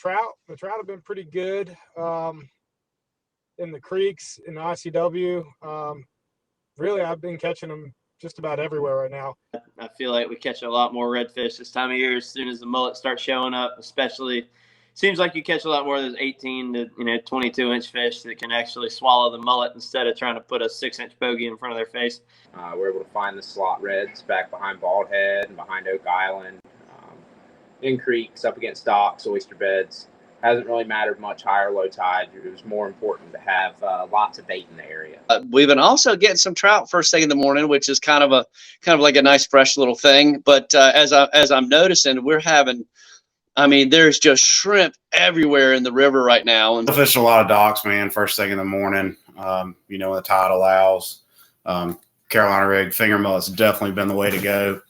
trout have been pretty good in the creeks, in the ICW. Really, I've been catching them just about everywhere right now. I feel like we catch a lot more redfish this time of year as soon as the mullet starts showing up, especially. Seems like you catch a lot more of those 18 to 22-inch fish that can actually swallow the mullet instead of trying to put a 6-inch bogey in front of their face. We're able to find the slot reds back behind Bald Head and behind Oak Island, in creeks, up against docks, oyster beds. Hasn't really mattered much high or low tide. It was more important to have lots of bait in the area. We've been also getting some trout first thing in the morning, which is kind of like a nice fresh little thing. But as I'm noticing, we're having. I mean, there's just shrimp everywhere in the river right now. And I fish a lot of docks, man, first thing in the morning, when the tide allows. Carolina rig, finger mullet's definitely been the way to go.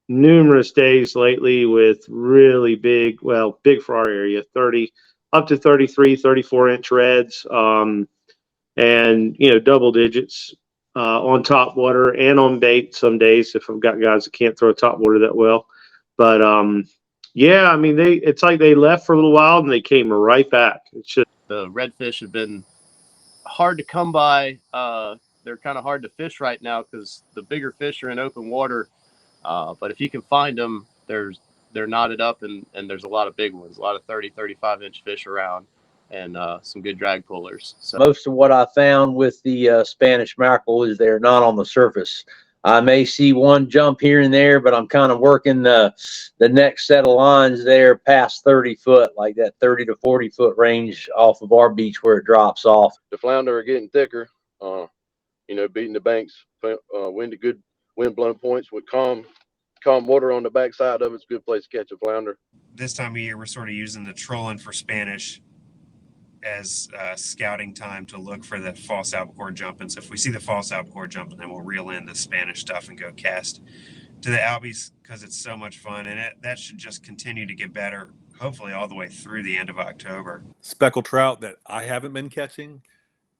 Numerous days lately with really big for our area, 30 up to 33, 34-inch reds, and, double digits on top water and on bait some days if I've got guys that can't throw top water that well. But, yeah, I mean, it's like they left for a little while and they came right back. It's just the redfish have been hard to come by. They're kind of hard to fish right now because the bigger fish are in open water. But if you can find them, they're knotted up and there's a lot of big ones, a lot of 30, 35-inch fish around and some good drag pullers. So most of what I found with the Spanish mackerel is they're not on the surface. I may see one jump here and there, but I'm kind of working the next set of lines there past 30 foot, like that 30 to 40 foot range off of our beach where it drops off. The flounder are getting thicker, beating the banks, good wind blown points with calm water on the backside of it's a good place to catch a flounder. This time of year, we're sort of using the trolling for Spanish as scouting time to look for the false albacore jumping. So if we see the false albacore jumping, then we'll reel in the Spanish stuff and go cast to the albies because it's so much fun. And that should just continue to get better, hopefully all the way through the end of October. Speckled trout that I haven't been catching,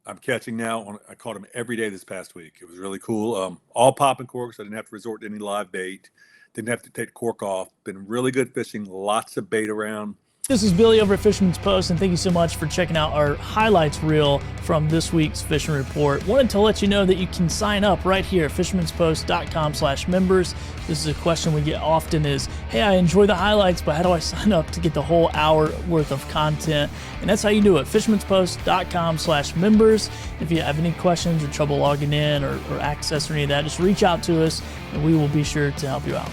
I'm catching now. I caught them every day this past week. It was really cool. All popping corks. I didn't have to resort to any live bait. Didn't have to take the cork off. Been really good fishing. Lots of bait around. This is Billy over at Fisherman's Post, and thank you so much for checking out our highlights reel from this week's fishing report. Wanted to let you know that you can sign up right here at fishermanspost.com/members. This is a question we get often is, hey, I enjoy the highlights, but how do I sign up to get the whole hour worth of content? And that's how you do it, fishermanspost.com/members. If you have any questions or trouble logging in or access or any of that, just reach out to us, and we will be sure to help you out.